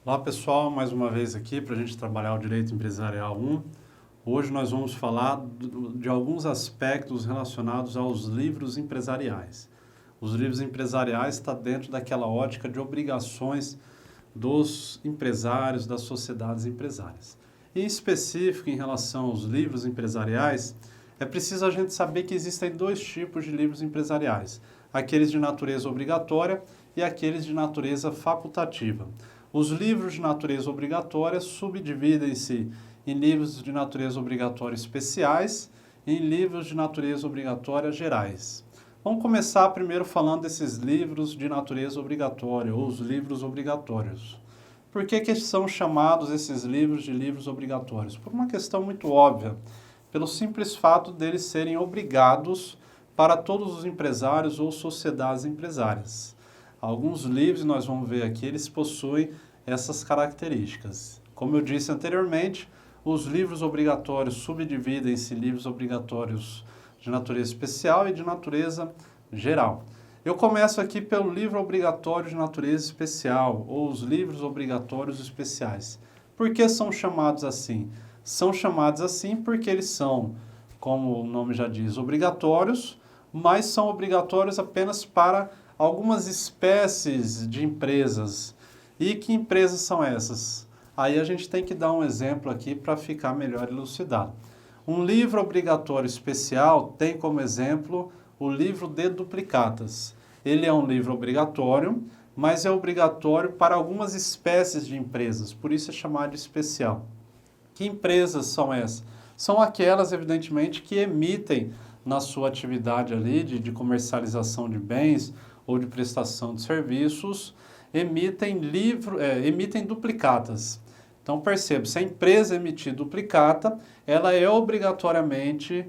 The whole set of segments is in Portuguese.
Olá pessoal, mais uma vez aqui para a gente trabalhar o Direito Empresarial 1. Hoje nós vamos falar de alguns aspectos relacionados aos livros empresariais. Os livros empresariais estão dentro daquela ótica de obrigações dos empresários, das sociedades empresárias. Em específico, em relação aos livros empresariais, é preciso a gente saber que existem dois tipos de livros empresariais: aqueles de natureza obrigatória e aqueles de natureza facultativa. Os livros de natureza obrigatória subdividem-se em livros de natureza obrigatória especiais e em livros de natureza obrigatória gerais. Vamos começar primeiro falando desses livros de natureza obrigatória, ou os livros obrigatórios. Por que são chamados esses livros de livros obrigatórios? Por uma questão muito óbvia, pelo simples fato deles serem obrigados para todos os empresários ou sociedades empresárias. Alguns livros, nós vamos ver aqui, eles possuem essas características. Como eu disse anteriormente, os livros obrigatórios subdividem-se em livros obrigatórios de natureza especial e de natureza geral. Eu começo aqui pelo livro obrigatório de natureza especial, ou os livros obrigatórios especiais. Por que são chamados assim? São chamados assim porque eles são, como o nome já diz, obrigatórios, mas são obrigatórios apenas para algumas espécies de empresas. E que empresas são essas? Aí a gente tem que dar um exemplo aqui para ficar melhor elucidado. Um livro obrigatório especial tem como exemplo o livro de duplicatas. Ele é um livro obrigatório, mas é obrigatório para algumas espécies de empresas, por isso é chamado de especial. Que empresas são essas? São aquelas, evidentemente, que emitem na sua atividade ali de comercialização de bens ou de prestação de serviços, emitem duplicatas. Então perceba, se a empresa emitir duplicata, ela é obrigatoriamente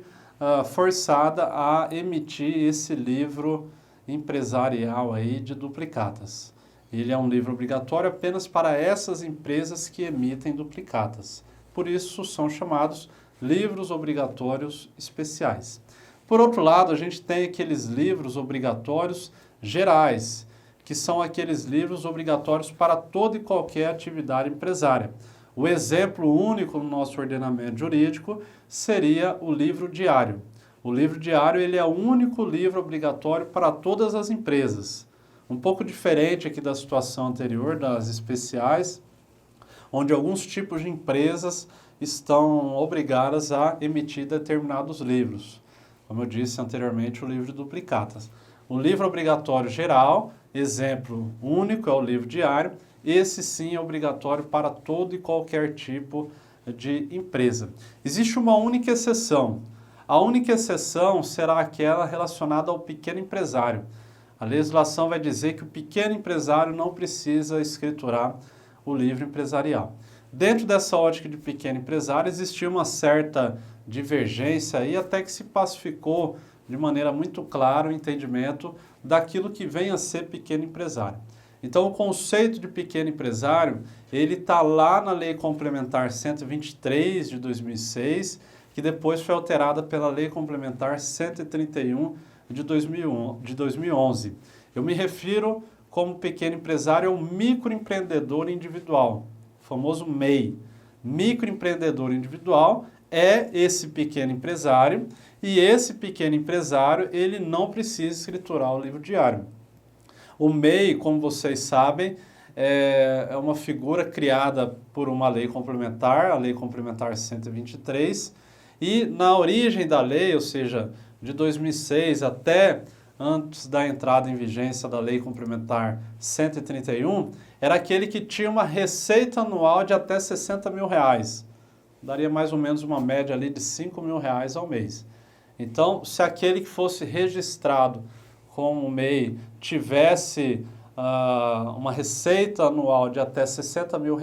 forçada a emitir esse livro empresarial aí de duplicatas. Ele é um livro obrigatório apenas para essas empresas que emitem duplicatas. Por isso são chamados livros obrigatórios especiais. Por outro lado, a gente tem aqueles livros obrigatórios gerais, que são aqueles livros obrigatórios para toda e qualquer atividade empresária. O exemplo único no nosso ordenamento jurídico seria o livro diário. O livro diário ele é o único livro obrigatório para todas as empresas. Um pouco diferente aqui da situação anterior, das especiais, onde alguns tipos de empresas estão obrigadas a emitir determinados livros. Como eu disse anteriormente, o livro de duplicatas. O livro obrigatório geral, exemplo único, é o livro diário. Esse sim é obrigatório para todo e qualquer tipo de empresa. Existe uma única exceção. A única exceção será aquela relacionada ao pequeno empresário. A legislação vai dizer que o pequeno empresário não precisa escriturar o livro empresarial. Dentro dessa ótica de pequeno empresário, existia uma certa divergência aí, até que se pacificou de maneira muito clara o entendimento daquilo que vem a ser pequeno empresário. Então, o conceito de pequeno empresário, ele está lá na Lei Complementar 123 de 2006, que depois foi alterada pela Lei Complementar 131 de 2011. Eu me refiro como pequeno empresário ao microempreendedor individual, o famoso MEI. Microempreendedor individual é esse pequeno empresário, e esse pequeno empresário, ele não precisa escriturar o livro diário. O MEI, como vocês sabem, é uma figura criada por uma lei complementar, a Lei Complementar 123, e na origem da lei, ou seja, de 2006 até antes da entrada em vigência da Lei Complementar 131, era aquele que tinha uma receita anual de até R$60 mil. Daria mais ou menos uma média ali de R$5 mil ao mês. Então, se aquele que fosse registrado como MEI tivesse uma receita anual de até R$60 mil,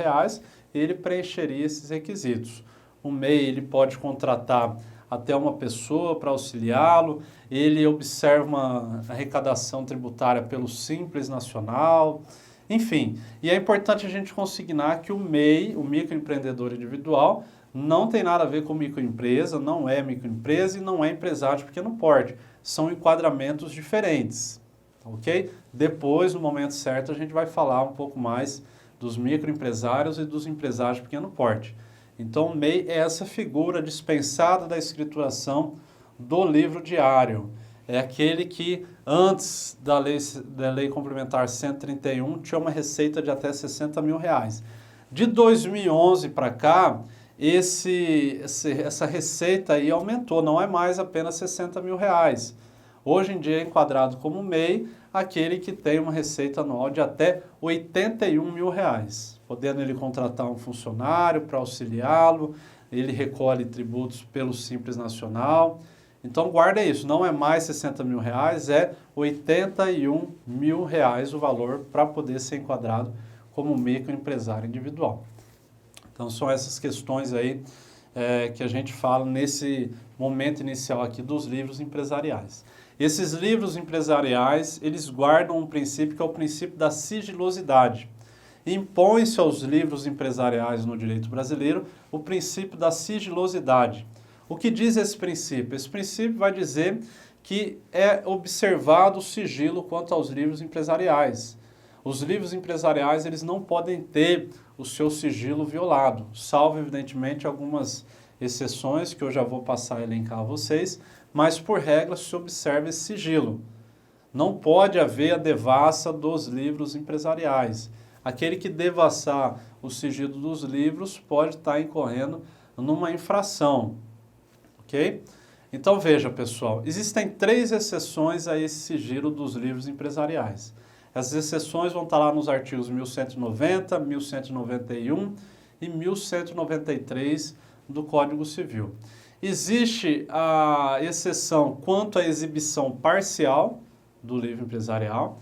ele preencheria esses requisitos. O MEI ele pode contratar até uma pessoa para auxiliá-lo, ele observa uma arrecadação tributária pelo Simples Nacional, enfim. E é importante a gente consignar que o MEI, o microempreendedor individual, não tem nada a ver com microempresa, não é microempresa e não é empresário de pequeno porte. São enquadramentos diferentes, ok? Depois, no momento certo, a gente vai falar um pouco mais dos microempresários e dos empresários de pequeno porte. Então, o MEI é essa figura dispensada da escrituração do livro diário. É aquele que, antes da lei complementar 131, tinha uma receita de até R$60 mil. De 2011 para cá, essa receita aí aumentou, não é mais apenas R$60 mil. Hoje em dia é enquadrado como MEI aquele que tem uma receita anual de até R$81 mil, podendo ele contratar um funcionário para auxiliá-lo, ele recolhe tributos pelo Simples Nacional. Então guarda isso, não é mais R$60 mil, é R$81 mil o valor para poder ser enquadrado como microempresário individual. Então são essas questões aí que a gente fala nesse momento inicial aqui dos livros empresariais. Esses livros empresariais, eles guardam um princípio que é o princípio da sigilosidade. Impõe-se aos livros empresariais no direito brasileiro o princípio da sigilosidade. O que diz esse princípio? Esse princípio vai dizer que é observado o sigilo quanto aos livros empresariais. Os livros empresariais, eles não podem ter o seu sigilo violado, salvo, evidentemente, algumas exceções que eu já vou passar a elencar a vocês, mas, por regra, se observa esse sigilo. Não pode haver a devassa dos livros empresariais. Aquele que devassar o sigilo dos livros pode estar incorrendo numa infração, ok? Então, veja, pessoal, existem 3 exceções a esse sigilo dos livros empresariais. Essas exceções vão estar lá nos artigos 1190, 1191 e 1193 do Código Civil. Existe a exceção quanto à exibição parcial do livro empresarial.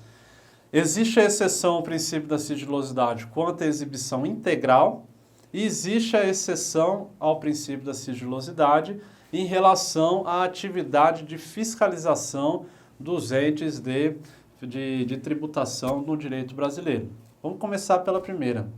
Existe a exceção ao princípio da sigilosidade quanto à exibição integral. E existe a exceção ao princípio da sigilosidade em relação à atividade de fiscalização dos entes de tributação no direito brasileiro. Vamos começar pela primeira.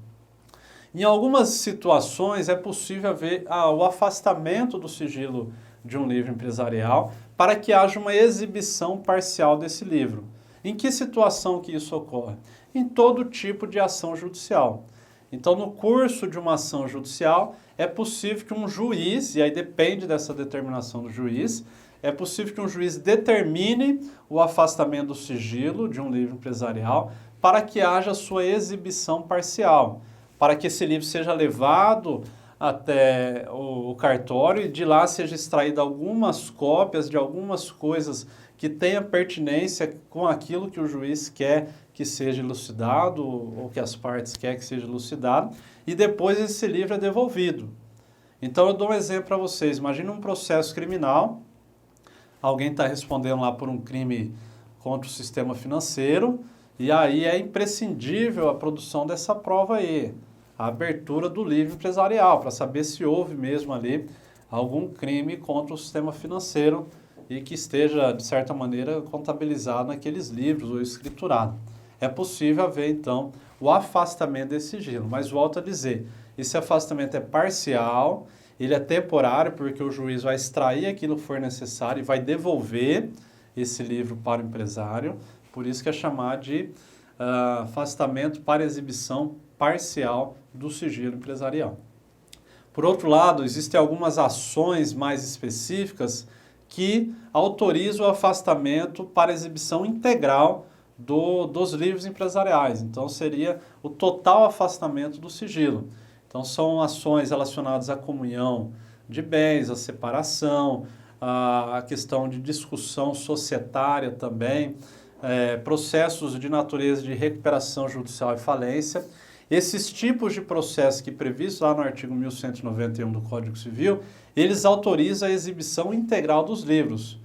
Em algumas situações é possível haver o afastamento do sigilo de um livro empresarial para que haja uma exibição parcial desse livro. Em que situação que isso ocorre? Em todo tipo de ação judicial. Então, no curso de uma ação judicial, é possível que um juiz, e aí depende dessa determinação do juiz, é possível que um juiz determine o afastamento do sigilo de um livro empresarial para que haja sua exibição parcial, para que esse livro seja levado até o cartório e de lá seja extraído algumas cópias de algumas coisas que tenha pertinência com aquilo que o juiz quer que seja elucidado ou que as partes querem que seja elucidado, e depois esse livro é devolvido. Então eu dou um exemplo para vocês. Imagina um processo criminal, alguém está respondendo lá por um crime contra o sistema financeiro, e aí é imprescindível a produção dessa prova aí, a abertura do livro empresarial, para saber se houve mesmo ali algum crime contra o sistema financeiro e que esteja, de certa maneira, contabilizado naqueles livros ou escriturado. É possível haver, então, o afastamento desse sigilo, mas volto a dizer, esse afastamento é parcial, ele é temporário, porque o juiz vai extrair aquilo que for necessário e vai devolver esse livro para o empresário, por isso que é chamado de afastamento para exibição parcial do sigilo empresarial. Por outro lado, existem algumas ações mais específicas que autorizam o afastamento para exibição integral dos livros empresariais. Então, seria o total afastamento do sigilo. Então, são ações relacionadas à comunhão de bens, à separação, a questão de discussão societária também, processos de natureza de recuperação judicial e falência. Esses tipos de processos que previstos lá no artigo 1191 do Código Civil, eles autorizam a exibição integral dos livros.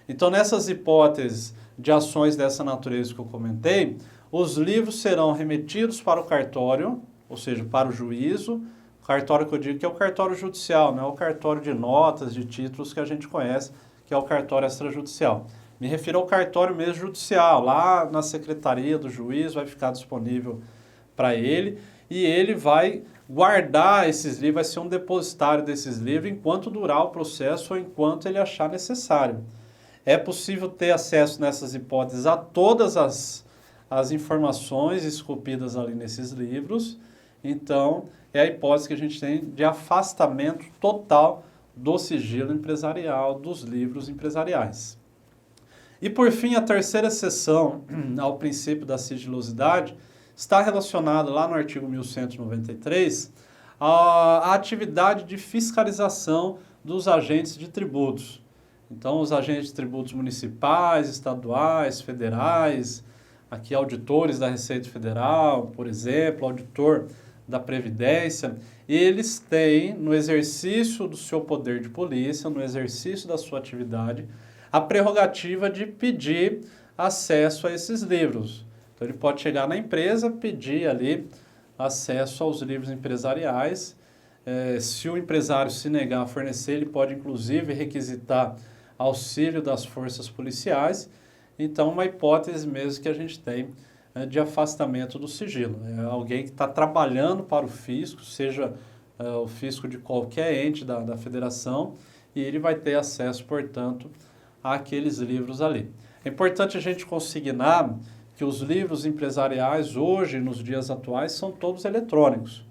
Então, nessas hipóteses de ações dessa natureza que eu comentei, os livros serão remetidos para o cartório, ou seja, para o juízo. O cartório que eu digo que é o cartório judicial, não é o cartório de notas, de títulos que a gente conhece, que é o cartório extrajudicial. Me refiro ao cartório mesmo judicial, lá na secretaria do juiz vai ficar disponível para ele, e ele vai guardar esses livros, vai ser um depositário desses livros enquanto durar o processo ou enquanto ele achar necessário. É possível ter acesso nessas hipóteses a todas as informações esculpidas ali nesses livros, Então, é a hipótese que a gente tem de afastamento total do sigilo empresarial, dos livros empresariais. E por fim, a terceira exceção ao princípio da sigilosidade está relacionada lá no artigo 1193 à atividade de fiscalização dos agentes de tributos. Então, os agentes de tributos municipais, estaduais, federais, aqui auditores da Receita Federal, por exemplo, auditor da Previdência, eles têm, no exercício do seu poder de polícia, no exercício da sua atividade, a prerrogativa de pedir acesso a esses livros. Então, ele pode chegar na empresa, pedir ali acesso aos livros empresariais. Se o empresário se negar a fornecer, ele pode, inclusive, requisitar auxílio das forças policiais. Então, uma hipótese mesmo que a gente tem de afastamento do sigilo. É alguém que está trabalhando para o fisco, seja o fisco de qualquer ente da federação, e ele vai ter acesso, portanto, àqueles livros ali. É importante a gente consignar que os livros empresariais, hoje, nos dias atuais, são todos eletrônicos.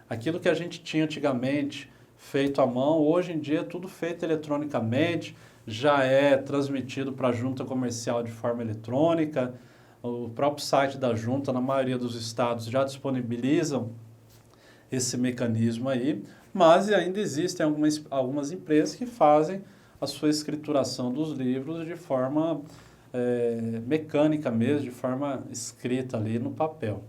Aquilo que a gente tinha antigamente feito à mão, hoje em dia é tudo feito eletronicamente, já é transmitido para a junta comercial de forma eletrônica. O próprio site da junta, na maioria dos estados, já disponibilizam esse mecanismo aí, mas ainda existem algumas empresas que fazem a sua escrituração dos livros de forma mecânica mesmo, de forma escrita ali no papel.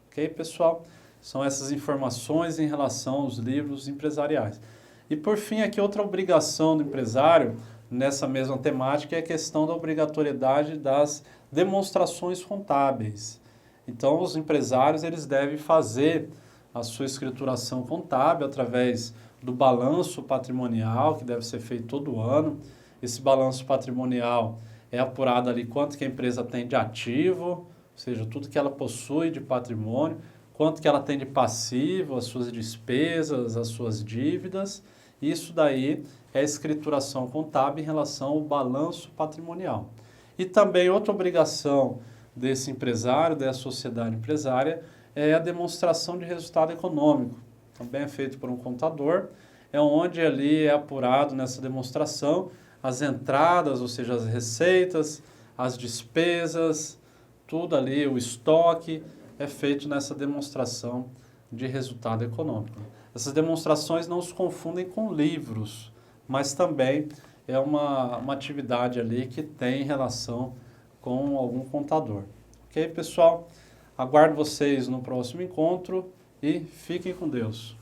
Ok, pessoal? São essas informações em relação aos livros empresariais. E por fim, aqui outra obrigação do empresário, nessa mesma temática, é a questão da obrigatoriedade das demonstrações contábeis. Então, os empresários eles devem fazer a sua escrituração contábil através do balanço patrimonial, que deve ser feito todo ano. Esse balanço patrimonial é apurado ali quanto que a empresa tem de ativo, ou seja, tudo que ela possui de patrimônio, quanto que ela tem de passivo, as suas despesas, as suas dívidas. Isso daí é a escrituração contábil em relação ao balanço patrimonial. E também outra obrigação desse empresário, dessa sociedade empresária, é a demonstração de resultado econômico. Também é feito por um contador, é onde ali é apurado nessa demonstração as entradas, ou seja, as receitas, as despesas, tudo ali, o estoque, é feito nessa demonstração de resultado econômico. Essas demonstrações não se confundem com livros, mas também é uma atividade ali que tem relação com algum contador. Ok, pessoal? Aguardo vocês no próximo encontro e fiquem com Deus.